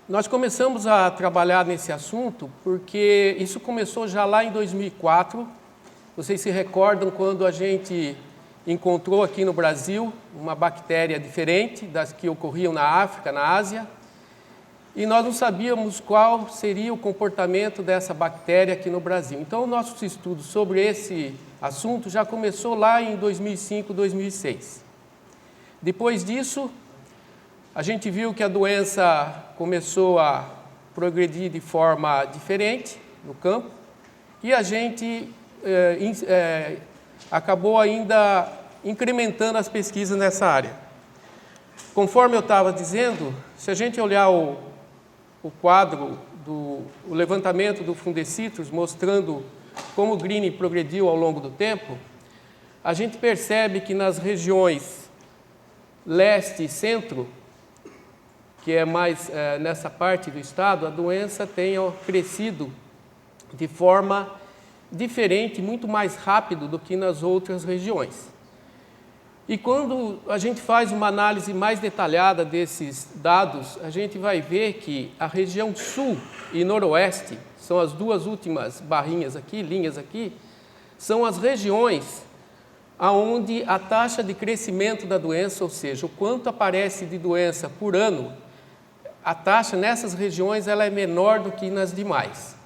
Nós começamos a trabalhar nesse assunto porque isso começou já lá em 2004. Vocês se recordam quando a gente encontrou aqui no Brasil uma bactéria diferente das que ocorriam na África, na Ásia, e nós não sabíamos qual seria o comportamento dessa bactéria aqui no Brasil. Então, nossos estudos sobre esse assunto já começou lá em 2005, 2006. Depois disso, a gente viu que a doença começou a progredir de forma diferente no campo e a gente acabou ainda incrementando as pesquisas nessa área. Conforme eu estava dizendo, se a gente olhar o quadro do levantamento do Fundecitrus, mostrando como o greening progrediu ao longo do tempo, a gente percebe que nas regiões leste e centro, que é mais nessa parte do estado, a doença tem crescido de forma diferente, muito mais rápido do que nas outras regiões. E quando a gente faz uma análise mais detalhada desses dados, a gente vai ver que a região sul e noroeste, são as duas últimas barrinhas aqui, linhas aqui, são as regiões onde a taxa de crescimento da doença, ou seja, o quanto aparece de doença por ano, a taxa nessas regiões ela é menor do que nas demais.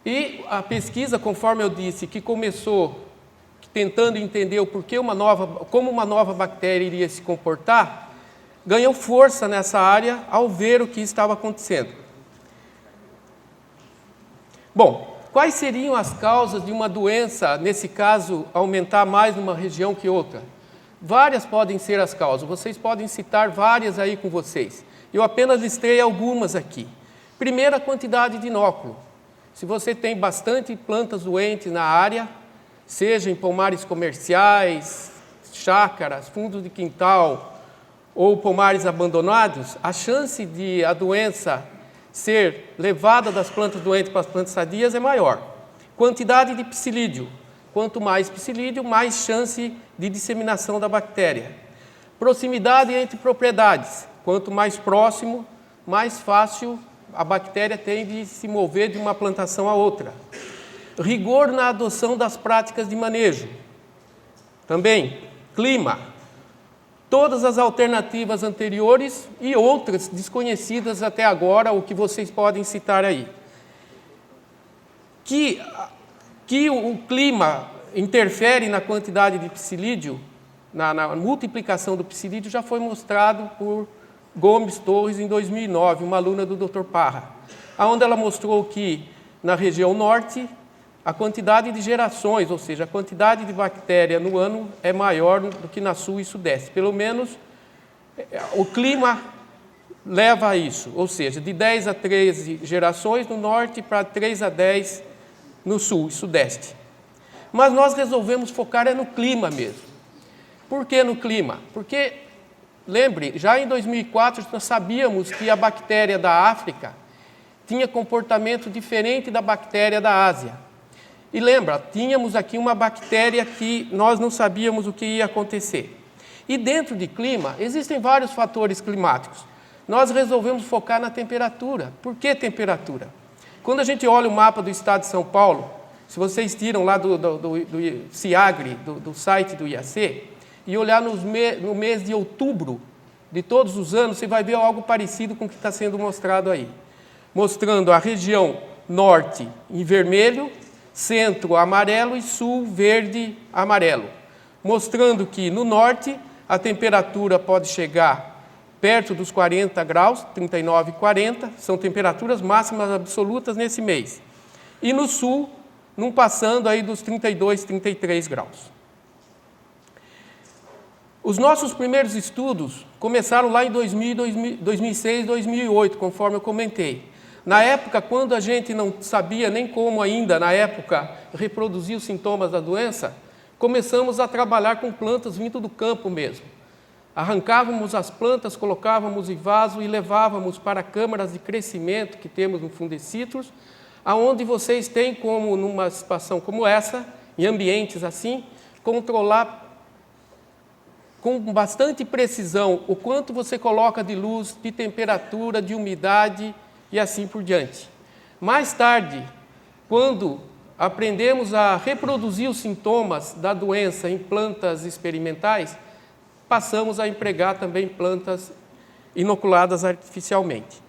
E a pesquisa, conforme eu disse, que começou tentando entender o porquê como uma nova bactéria iria se comportar, ganhou força nessa área ao ver o que estava acontecendo. Bom, quais seriam as causas de uma doença, nesse caso, aumentar mais numa região que outra? Várias podem ser as causas, vocês podem citar várias aí com vocês. Eu apenas listei algumas aqui. Primeiro, a quantidade de inóculo. Se você tem bastante plantas doentes na área, seja em pomares comerciais, chácaras, fundos de quintal ou pomares abandonados, a chance de a doença ser levada das plantas doentes para as plantas sadias é maior. Quantidade de psilídeo. Quanto mais psilídeo, mais chance de disseminação da bactéria. Proximidade entre propriedades. Quanto mais próximo, mais fácil a bactéria tem de se mover de uma plantação a outra. Rigor na adoção das práticas de manejo. Também, clima. Todas as alternativas anteriores e outras desconhecidas até agora, o que vocês podem citar aí. Que o clima interfere na quantidade de psilídeo, na multiplicação do psilídeo, já foi mostrado por Gomes Torres em 2009, uma aluna do Dr. Parra, onde ela mostrou que na região norte a quantidade de gerações, ou seja, a quantidade de bactéria no ano é maior do que na sul e sudeste. Pelo menos o clima leva a isso, ou seja, de 10 a 13 gerações no norte para 3 a 10 no sul e sudeste. Mas nós resolvemos focar no clima mesmo. Por que no clima? Porque, lembre, já em 2004 nós sabíamos que a bactéria da África tinha comportamento diferente da bactéria da Ásia. E lembra, tínhamos aqui uma bactéria que nós não sabíamos o que ia acontecer. E dentro de clima, existem vários fatores climáticos. Nós resolvemos focar na temperatura. Por que temperatura? Quando a gente olha o mapa do estado de São Paulo, se vocês tiram lá do CIAGRE, do site do IAC, e olhar no mês de outubro de todos os anos, você vai ver algo parecido com o que está sendo mostrado aí. Mostrando a região norte em vermelho, centro amarelo e sul verde amarelo. Mostrando que no norte a temperatura pode chegar perto dos 40 graus, 39 e 40, são temperaturas máximas absolutas nesse mês. E no sul, não passando aí dos 32, 33 graus. Os nossos primeiros estudos começaram lá em 2006, 2008, conforme eu comentei. Na época, quando a gente não sabia nem como ainda, na época, reproduzir os sintomas da doença, começamos a trabalhar com plantas vindo do campo mesmo. Arrancávamos as plantas, colocávamos em vaso e levávamos para câmaras de crescimento que temos no Fundecitrus, aonde vocês têm como, numa situação como essa, em ambientes assim, controlar com bastante precisão o quanto você coloca de luz, de temperatura, de umidade e assim por diante. Mais tarde, quando aprendemos a reproduzir os sintomas da doença em plantas experimentais, passamos a empregar também plantas inoculadas artificialmente.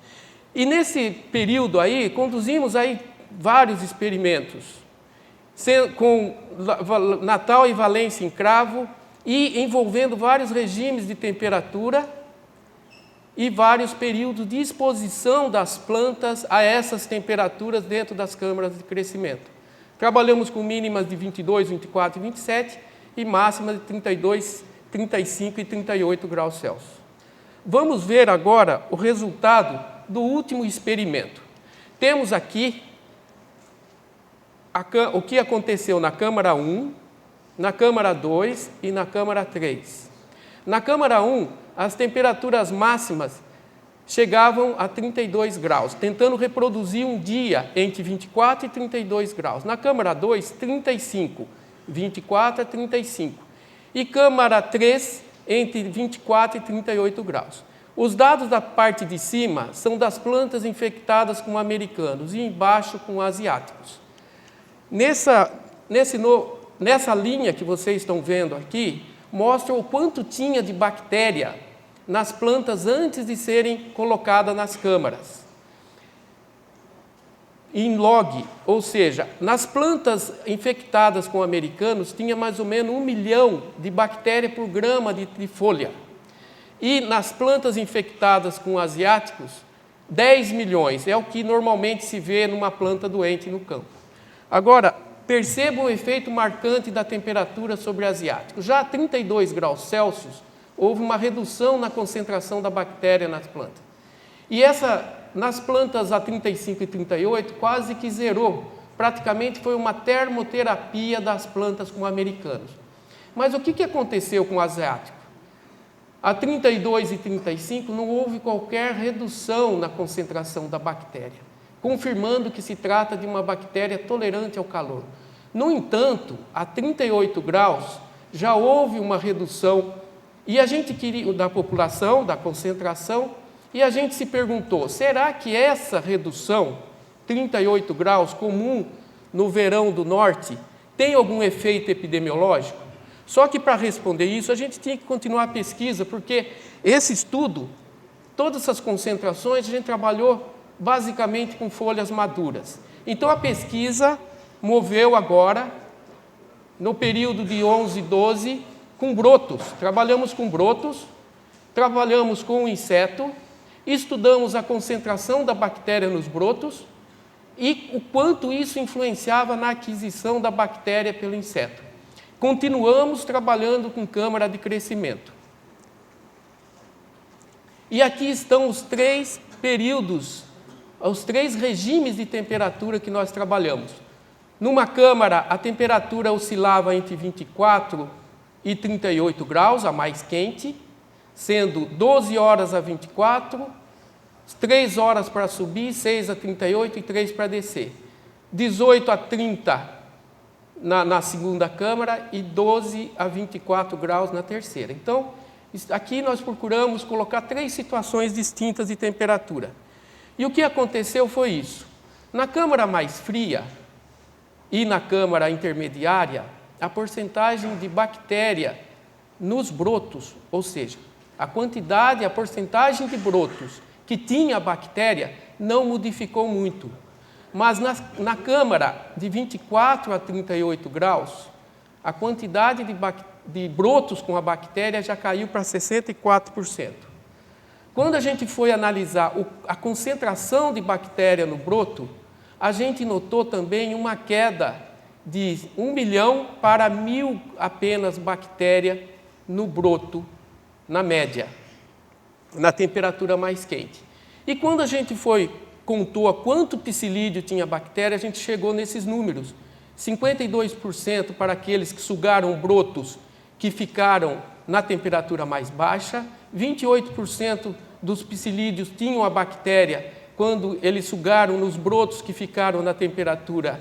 E nesse período aí, conduzimos aí vários experimentos, com Natal e Valência em cravo, e envolvendo vários regimes de temperatura e vários períodos de exposição das plantas a essas temperaturas dentro das câmaras de crescimento. Trabalhamos com mínimas de 22, 24 e 27 e máximas de 32, 35 e 38 graus Celsius. Vamos ver agora o resultado do último experimento. Temos aqui o que aconteceu na câmara 1, na câmara 2 e na câmara 3. Na câmara 1, as temperaturas máximas chegavam a 32 graus, tentando reproduzir um dia entre 24 e 32 graus. Na câmara 2, 35, 24 a 35. E câmara 3, entre 24 e 38 graus. Os dados da parte de cima são das plantas infectadas com americanos e embaixo com asiáticos. Nessa linha que vocês estão vendo aqui, mostra o quanto tinha de bactéria nas plantas antes de serem colocadas nas câmaras. Em log, ou seja, nas plantas infectadas com americanos, tinha mais ou menos 1 milhão de bactérias por grama de folha. E nas plantas infectadas com asiáticos, 10 milhões, é o que normalmente se vê numa planta doente no campo. Agora, perceba o efeito marcante da temperatura sobre asiáticos. Já a 32 graus Celsius, houve uma redução na concentração da bactéria nas plantas. E nas plantas a 35 e 38, quase que zerou. Praticamente foi uma termoterapia das plantas com americanos. Mas o que aconteceu com o asiático? A 32 e 35 não houve qualquer redução na concentração da bactéria, confirmando que se trata de uma bactéria tolerante ao calor. No entanto, a 38 graus já houve uma redução e a gente queria da população, da concentração, e a gente se perguntou, será que essa redução, 38 graus, comum no verão do norte, tem algum efeito epidemiológico? Só que para responder isso, a gente tinha que continuar a pesquisa, porque esse estudo, todas essas concentrações, a gente trabalhou basicamente com folhas maduras. Então, a pesquisa moveu agora, no período de 11 e 12, com brotos. Trabalhamos com brotos, trabalhamos com o inseto, estudamos a concentração da bactéria nos brotos e o quanto isso influenciava na aquisição da bactéria pelo inseto. Continuamos trabalhando com câmara de crescimento. E aqui estão os 3 períodos, os 3 regimes de temperatura que nós trabalhamos. Numa câmara, a temperatura oscilava entre 24 e 38 graus, a mais quente, sendo 12 horas a 24, 3 horas para subir, 6 a 38 e 3 para descer. 18 a 30 na segunda câmara e 12 a 24 graus na terceira. Então, aqui nós procuramos colocar 3 situações distintas de temperatura. E o que aconteceu foi isso. Na câmara mais fria e na câmara intermediária, a porcentagem de bactéria nos brotos, ou seja, a quantidade, a porcentagem de brotos que tinha a bactéria não modificou muito. Mas na câmara de 24 a 38 graus, a quantidade de brotos com a bactéria já caiu para 64%. Quando a gente foi analisar a concentração de bactéria no broto, a gente notou também uma queda de 1 milhão para 1.000 apenas bactéria no broto, na média, na temperatura mais quente. E quando a gente contou a quanto psilídeo tinha bactéria, a gente chegou nesses números. 52% para aqueles que sugaram brotos que ficaram na temperatura mais baixa, 28% dos psilídeos tinham a bactéria quando eles sugaram nos brotos que ficaram na temperatura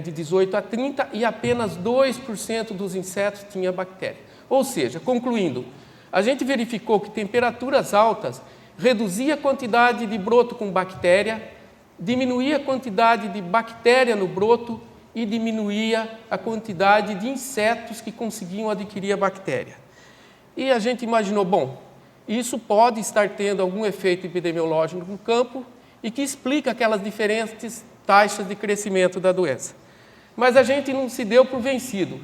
de 18 a 30 e apenas 2% dos insetos tinha bactéria. Ou seja, concluindo, a gente verificou que temperaturas altas reduzia a quantidade de broto com bactéria, diminuía a quantidade de bactéria no broto e diminuía a quantidade de insetos que conseguiam adquirir a bactéria. E a gente imaginou, bom, isso pode estar tendo algum efeito epidemiológico no campo e que explica aquelas diferentes taxas de crescimento da doença. Mas a gente não se deu por vencido.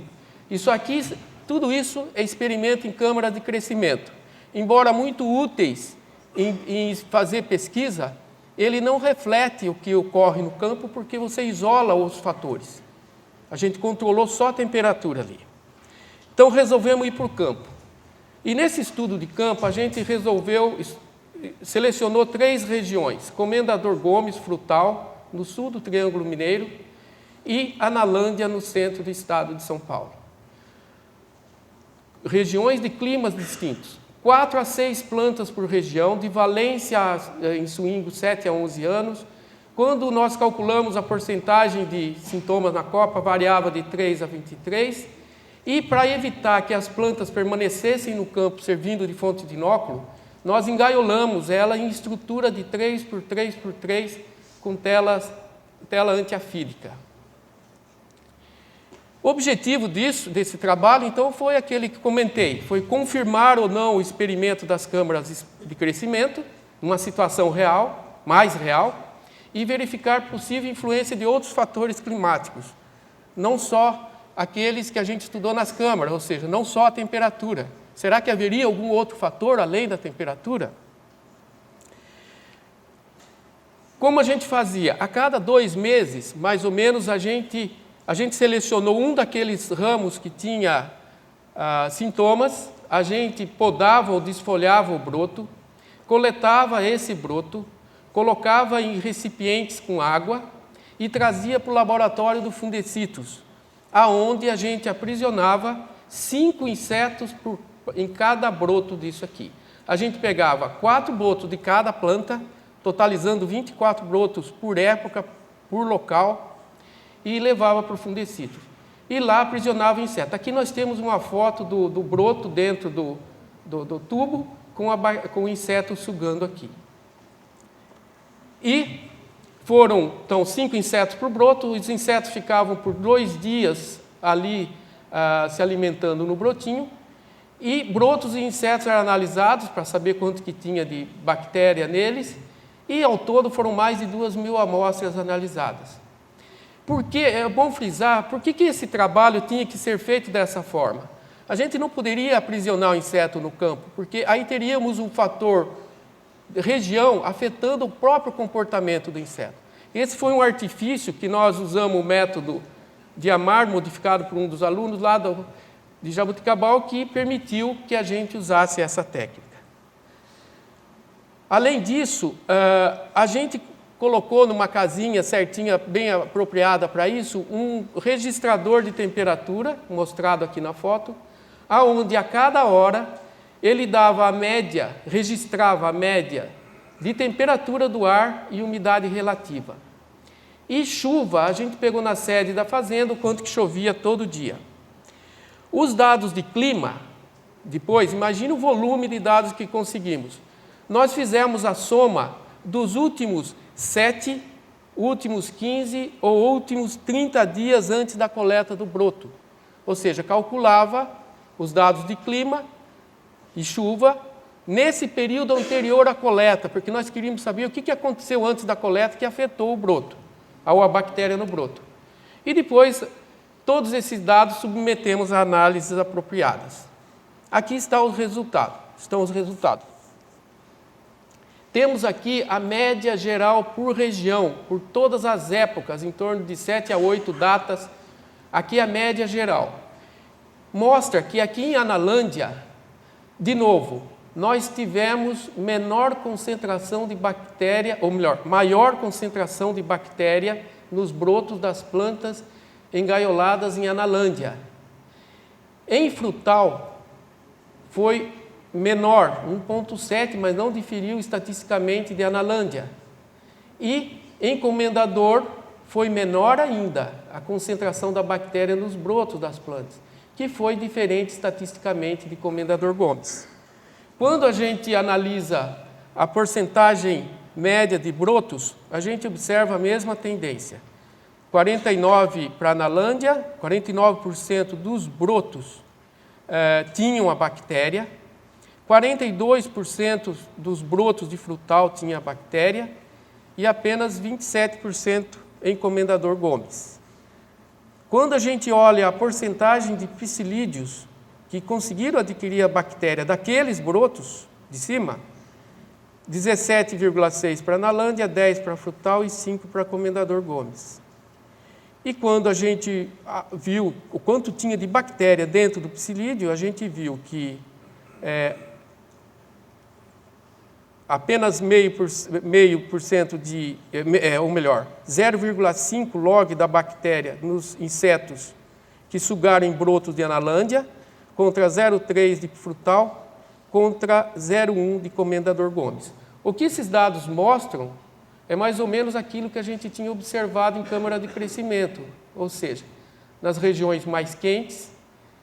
Tudo isso é experimento em câmaras de crescimento. Embora muito úteis em fazer pesquisa, ele não reflete o que ocorre no campo porque você isola os fatores. A gente controlou só a temperatura ali. Então, resolvemos ir para o campo. E nesse estudo de campo, a gente selecionou 3 regiões: Comendador Gomes, Frutal, no sul do Triângulo Mineiro, e Analândia, no centro do estado de São Paulo. Regiões de climas distintos. 4 a 6 plantas por região, de valência em swing 7 a 11 anos. Quando nós calculamos a porcentagem de sintomas na copa, variava de 3 a 23. E para evitar que as plantas permanecessem no campo servindo de fonte de inóculo, nós engaiolamos ela em estrutura de 3x3x3 com tela antiafídica. O objetivo desse trabalho, então, foi aquele que comentei, foi confirmar ou não o experimento das câmaras de crescimento, numa situação real, mais real, e verificar possível influência de outros fatores climáticos, não só aqueles que a gente estudou nas câmaras, ou seja, não só a temperatura. Será que haveria algum outro fator além da temperatura? Como a gente fazia? A cada 2 meses, mais ou menos, a gente selecionou um daqueles ramos que tinha sintomas, a gente podava ou desfolhava o broto, coletava esse broto, colocava em recipientes com água e trazia para o laboratório do Fundecitrus, aonde a gente aprisionava 5 insetos em cada broto disso aqui. A gente pegava 4 brotos de cada planta, totalizando 24 brotos por época, por local, e levava para o Fundecitrus. E lá aprisionava o inseto. Aqui nós temos uma foto do broto dentro do tubo, com o inseto sugando aqui. E foram, então, 5 insetos por broto. Os insetos ficavam por 2 dias ali se alimentando no brotinho. E brotos e insetos eram analisados para saber quanto que tinha de bactéria neles. E, ao todo, foram mais de 2.000 amostras analisadas. Porque, é bom frisar, por que esse trabalho tinha que ser feito dessa forma? A gente não poderia aprisionar o inseto no campo, porque aí teríamos um fator região afetando o próprio comportamento do inseto. Esse foi um artifício que nós usamos, o método de Amar, modificado por um dos alunos lá de Jaboticabal, que permitiu que a gente usasse essa técnica. Além disso, a gente colocou numa casinha certinha, bem apropriada para isso, um registrador de temperatura, mostrado aqui na foto, aonde a cada hora ele dava a média, registrava a média de temperatura do ar e umidade relativa. E chuva, a gente pegou na sede da fazenda o quanto que chovia todo dia. Os dados de clima, depois, imagine o volume de dados que conseguimos. Nós fizemos a soma dos últimos 7, últimos 15 ou últimos 30 dias antes da coleta do broto. Ou seja, calculava os dados de clima e chuva nesse período anterior à coleta, porque nós queríamos saber o que aconteceu antes da coleta que afetou o broto, ou a bactéria no broto. E depois, todos esses dados submetemos a análises apropriadas. Aqui estão os resultados. Temos aqui a média geral por região, por todas as épocas, em torno de 7 a 8 datas. Aqui a média geral. Mostra que aqui em Analândia, de novo, nós tivemos menor concentração de bactéria, ou melhor, maior concentração de bactéria nos brotos das plantas engaioladas em Analândia. Em Frutal, foi menor, 1,7, mas não diferiu estatisticamente de Analândia. E em Comendador foi menor ainda a concentração da bactéria nos brotos das plantas. que foi diferente estatisticamente de Comendador Gomes. Quando a gente analisa a porcentagem média de brotos, a gente observa a mesma tendência. 49% para a Analândia, 49% dos brotos tinham a bactéria, 42% dos brotos de frutal tinha a bactéria e apenas 27% em Comendador Gomes. Quando a gente olha a porcentagem de psilídeos que conseguiram adquirir a bactéria daqueles brotos de cima, 17,6% para a Analândia, 10% para a frutal e 5% para Comendador Gomes. E quando a gente viu o quanto tinha de bactéria dentro do psilídeo, a gente viu que apenas 0,5% de, ou melhor, 0,5 log da bactéria nos insetos que sugaram em brotos de Analândia, contra 0,3 de frutal, contra 0,1 de Comendador Gomes. O que esses dados mostram é mais ou menos aquilo que a gente tinha observado em câmara de crescimento, ou seja, nas regiões mais quentes,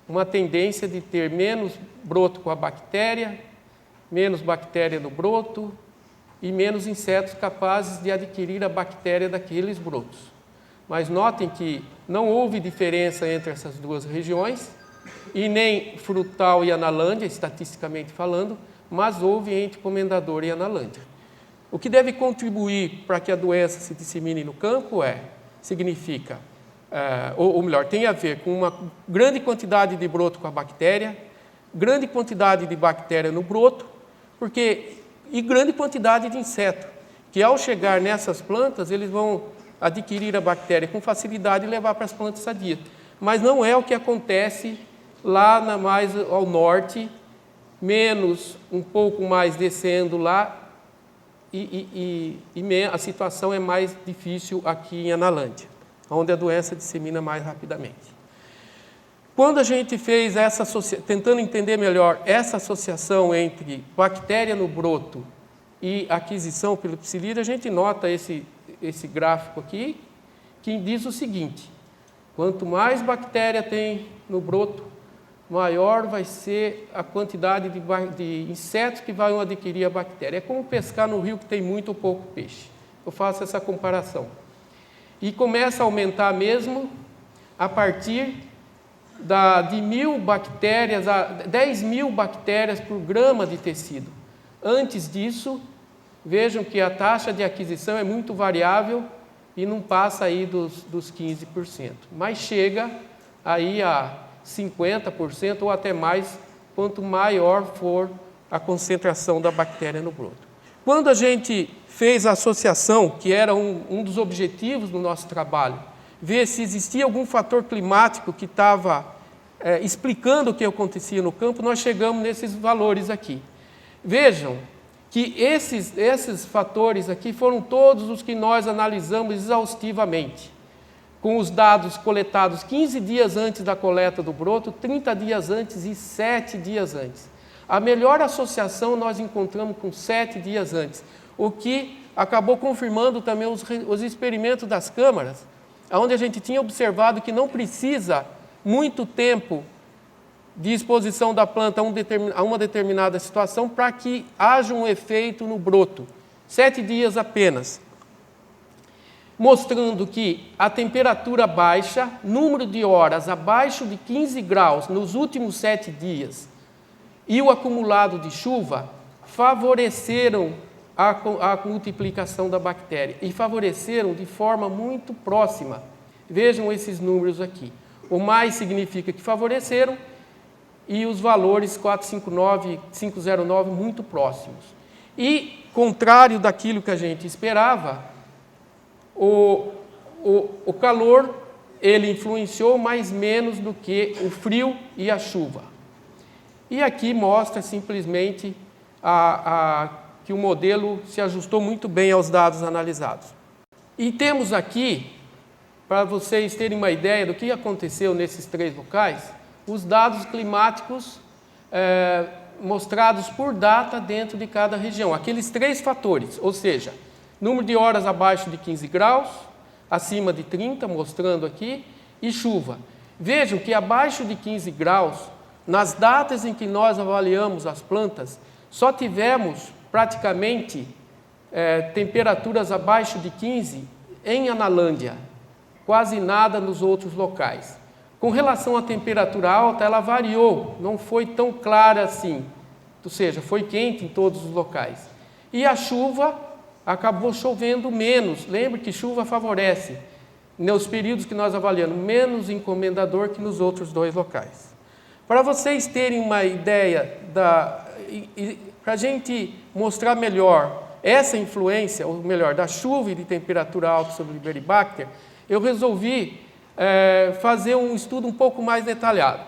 uma tendência de ter menos broto com a bactéria, menos bactéria no broto e menos insetos capazes de adquirir a bactéria daqueles brotos. Mas notem que não houve diferença entre essas duas regiões, e nem frutal e Analândia, estatisticamente falando, mas houve entre Comendador e Analândia. O que deve contribuir para que a doença se dissemine no campo significa, ou melhor, tem a ver com uma grande quantidade de broto com a bactéria, grande quantidade de bactéria no broto, e grande quantidade de inseto, que ao chegar nessas plantas, eles vão adquirir a bactéria com facilidade e levar para as plantas sadias. Mas não é o que acontece lá mais ao norte, menos um pouco mais descendo lá, e a situação é mais difícil aqui em Analândia, onde a doença dissemina mais rapidamente. Quando a gente fez tentando entender melhor essa associação entre bactéria no broto e aquisição pelo psilídeo, a gente nota esse gráfico aqui, que diz o seguinte: quanto mais bactéria tem no broto, maior vai ser a quantidade de insetos que vão adquirir a bactéria. É como pescar no rio que tem muito ou pouco peixe. Eu faço essa comparação. E começa a aumentar mesmo a partir de 1.000 bactérias a 10.000 bactérias por grama de tecido. Antes disso, vejam que a taxa de aquisição é muito variável e não passa aí dos 15%, mas chega aí a 50% ou até mais, quanto maior for a concentração da bactéria no broto. Quando a gente fez a associação, que era um dos objetivos do nosso trabalho, ver se existia algum fator climático que estava explicando o que acontecia no campo, nós chegamos nesses valores aqui. Vejam que esses fatores aqui foram todos os que nós analisamos exaustivamente, com os dados coletados 15 dias antes da coleta do broto, 30 dias antes e 7 dias antes. A melhor associação nós encontramos com 7 dias antes, o que acabou confirmando também os experimentos das câmaras, onde a gente tinha observado que não precisa muito tempo de exposição da planta a uma determinada situação para que haja um efeito no broto. 7 dias apenas. Mostrando que a temperatura baixa, número de horas abaixo de 15 graus nos últimos 7 dias e o acumulado de chuva favoreceram a multiplicação da bactéria e favoreceram de forma muito próxima. Vejam esses números aqui. O mais significa que favoreceram e os valores 459 e 509 muito próximos. E, contrário daquilo que a gente esperava, o calor ele influenciou mais menos do que o frio e a chuva. E aqui mostra simplesmente que o modelo se ajustou muito bem aos dados analisados. E temos aqui, para vocês terem uma ideia do que aconteceu nesses 3 locais, os dados climáticos mostrados por data dentro de cada região. Aqueles 3 fatores, ou seja, número de horas abaixo de 15 graus, acima de 30, mostrando aqui, e chuva. Vejam que abaixo de 15 graus, nas datas em que nós avaliamos as plantas, só tivemos praticamente temperaturas abaixo de 15 em Analândia, quase nada nos outros locais. Com relação à temperatura alta, ela variou, não foi tão clara assim, ou seja, foi quente em todos os locais. E a chuva acabou chovendo menos. Lembre que chuva favorece, nos períodos que nós avaliamos, menos em Comendador que nos outros dois locais. Para vocês terem uma ideia, para a gente mostrar melhor essa influência, ou melhor, da chuva e de temperatura alta sobre o Liberibacter, eu resolvi fazer um estudo um pouco mais detalhado.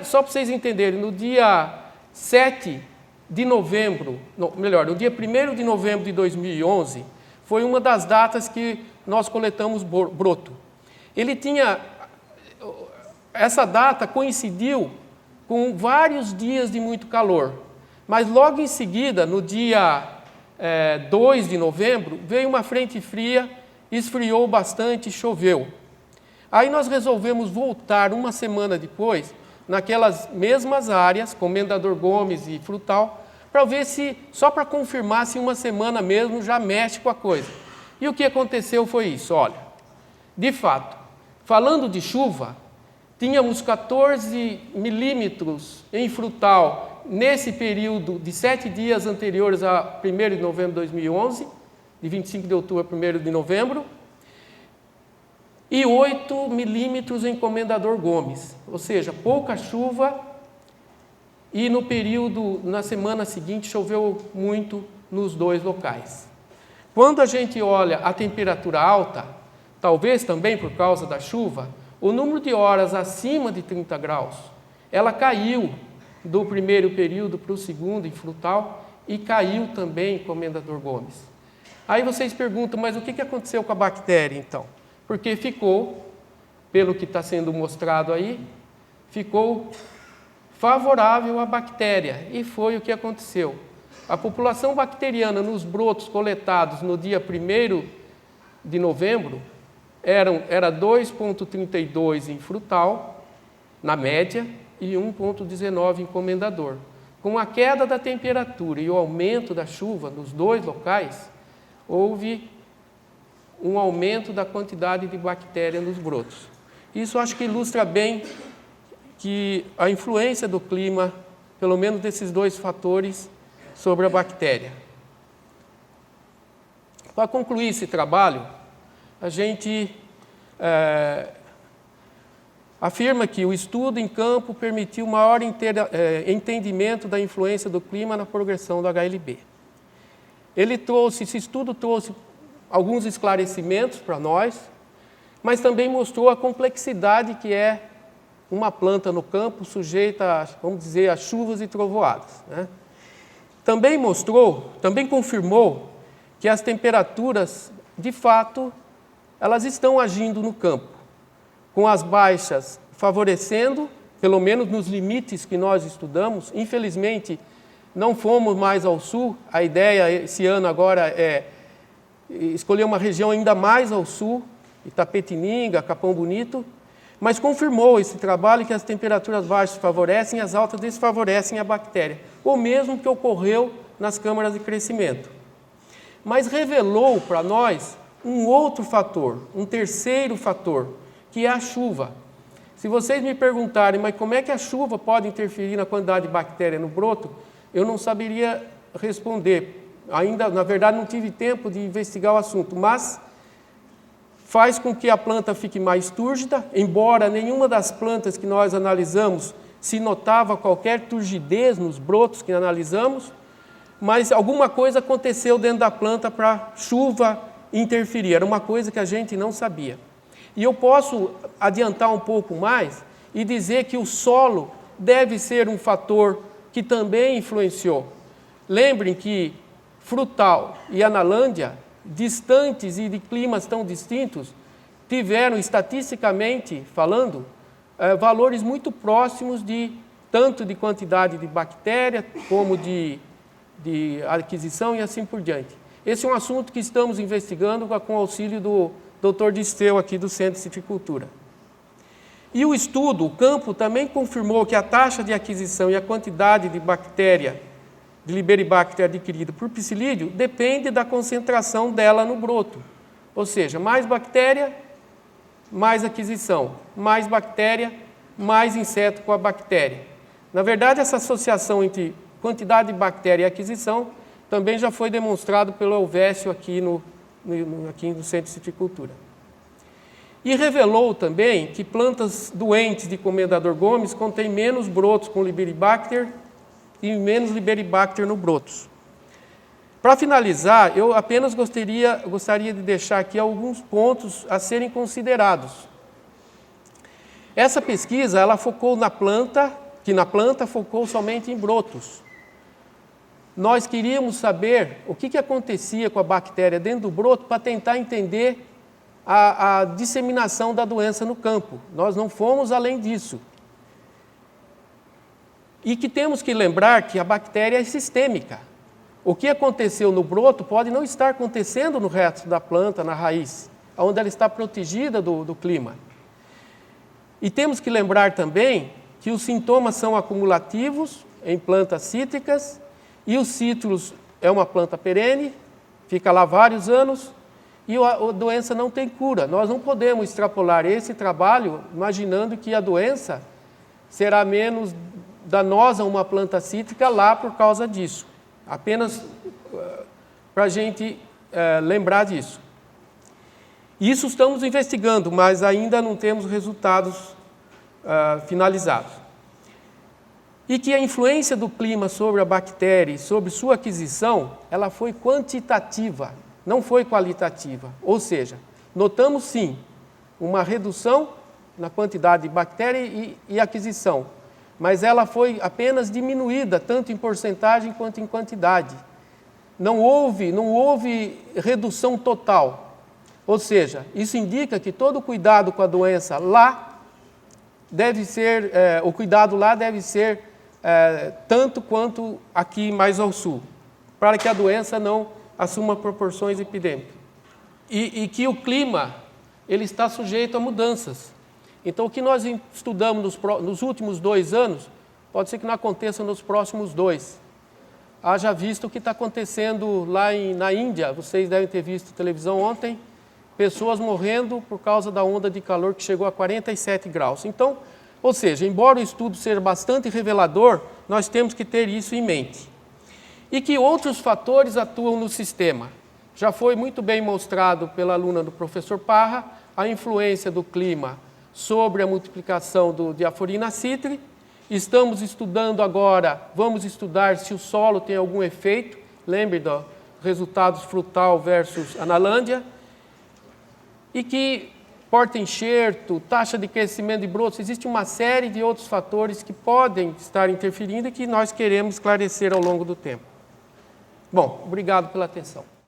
Só para vocês entenderem, no dia 7 de novembro, no dia 1º de novembro de 2011, foi uma das datas que nós coletamos broto. Essa data coincidiu com vários dias de muito calor, mas logo em seguida, no dia 2 de novembro, veio uma frente fria, esfriou bastante e choveu. Aí nós resolvemos voltar uma semana depois, naquelas mesmas áreas, Comendador Gomes e Frutal, para ver só para confirmar se uma semana mesmo já mexe com a coisa. E o que aconteceu foi isso, olha, de fato, falando de chuva, tínhamos 14 milímetros em Frutal nesse período de 7 dias anteriores a 1º de novembro de 2011, de 25 de outubro a 1º de novembro, e 8 milímetros em Comendador Gomes, ou seja, pouca chuva, e na semana seguinte, choveu muito nos dois locais. Quando a gente olha a temperatura alta, talvez também por causa da chuva, o número de horas acima de 30 graus, ela caiu do primeiro período para o segundo em Frutal e caiu também em Comendador Gomes. Aí vocês perguntam, mas o que aconteceu com a bactéria então? Porque ficou, pelo que está sendo mostrado aí, ficou favorável à bactéria, e foi o que aconteceu. A população bacteriana nos brotos coletados no dia 1º de novembro era 2,32 em Frutal, na média, e 1,19 em Comendador. Com a queda da temperatura e o aumento da chuva nos dois locais, houve um aumento da quantidade de bactéria nos brotos. Isso acho que ilustra bem que a influência do clima, pelo menos desses dois fatores, sobre a bactéria. Para concluir esse trabalho, a gente afirma que o estudo em campo permitiu maior entendimento da influência do clima na progressão do HLB. Esse estudo trouxe alguns esclarecimentos para nós, mas também mostrou a complexidade que é uma planta no campo sujeita, vamos dizer, a chuvas e trovoadas, né? Também confirmou que as temperaturas, de fato, elas estão agindo no campo, com as baixas favorecendo, pelo menos nos limites que nós estudamos. Infelizmente, não fomos mais ao sul. A ideia esse ano agora é escolher uma região ainda mais ao sul, Itapetininga, Capão Bonito, mas confirmou esse trabalho que as temperaturas baixas favorecem, as altas desfavorecem a bactéria, o mesmo que ocorreu nas câmaras de crescimento. Mas revelou para nós um outro fator, um terceiro fator, que é a chuva. Se vocês me perguntarem, mas como é que a chuva pode interferir na quantidade de bactéria no broto, eu não saberia responder. Ainda, na verdade, não tive tempo de investigar o assunto, mas faz com que a planta fique mais túrgida, embora nenhuma das plantas que nós analisamos se notava qualquer turgidez nos brotos que analisamos, mas alguma coisa aconteceu dentro da planta para a chuva interferir, era uma coisa que a gente não sabia. E eu posso adiantar um pouco mais e dizer que o solo deve ser um fator que também influenciou. Lembrem que Frutal e Analândia, distantes e de climas tão distintos, tiveram, estatisticamente falando, valores muito próximos tanto de quantidade de bactéria como de aquisição e assim por diante. Esse é um assunto que estamos investigando com o auxílio do Dr. Disteu aqui do Centro de Citricultura. E o estudo, o campo, também confirmou que a taxa de aquisição e a quantidade de bactéria, de Liberibacter adquirida por psilídeo, depende da concentração dela no broto. Ou seja, mais bactéria, mais aquisição, mais bactéria, mais inseto com a bactéria. Na verdade, essa associação entre quantidade de bactéria e aquisição também já foi demonstrado pelo Elvésio aqui no Centro de Citricultura. E revelou também que plantas doentes de Comendador Gomes contêm menos brotos com Liberibacter e menos Liberibacter no brotos. Para finalizar, eu apenas gostaria de deixar aqui alguns pontos a serem considerados. Essa pesquisa, ela focou na planta focou somente em brotos. Nós queríamos saber o que acontecia com a bactéria dentro do broto para tentar entender a disseminação da doença no campo. Nós não fomos além disso. E que temos que lembrar que a bactéria é sistêmica. O que aconteceu no broto pode não estar acontecendo no resto da planta, na raiz, onde ela está protegida do clima. E temos que lembrar também que os sintomas são acumulativos em plantas cítricas e o cítrus é uma planta perene, fica lá vários anos e a doença não tem cura. Nós não podemos extrapolar esse trabalho imaginando que a doença será menos danosa a uma planta cítrica lá por causa disso. Apenas para a gente lembrar disso. Isso estamos investigando, mas ainda não temos resultados finalizados. E que a influência do clima sobre a bactéria e sobre sua aquisição, ela foi quantitativa, não foi qualitativa. Ou seja, notamos sim uma redução na quantidade de bactéria e aquisição, mas ela foi apenas diminuída, tanto em porcentagem quanto em quantidade. Não houve redução total. Ou seja, isso indica que todo o cuidado com a doença lá deve ser, o cuidado lá deve ser tanto quanto aqui mais ao sul, para que a doença não assuma proporções epidêmicas. E que o clima ele está sujeito a mudanças. Então, o que nós estudamos nos últimos 2 anos, pode ser que não aconteça nos próximos 2. Haja visto o que está acontecendo lá na Índia, vocês devem ter visto televisão ontem, pessoas morrendo por causa da onda de calor que chegou a 47 graus. Então, ou seja, embora o estudo seja bastante revelador, nós temos que ter isso em mente. E que outros fatores atuam no sistema. Já foi muito bem mostrado pela aluna do professor Parra, a influência do clima sobre a multiplicação do Diaphorina citri. Estamos estudando agora, vamos estudar se o solo tem algum efeito. Lembre dos resultados frutal versus analândia. E que porta-enxerto, taxa de crescimento de brotos, existe uma série de outros fatores que podem estar interferindo e que nós queremos esclarecer ao longo do tempo. Bom, obrigado pela atenção.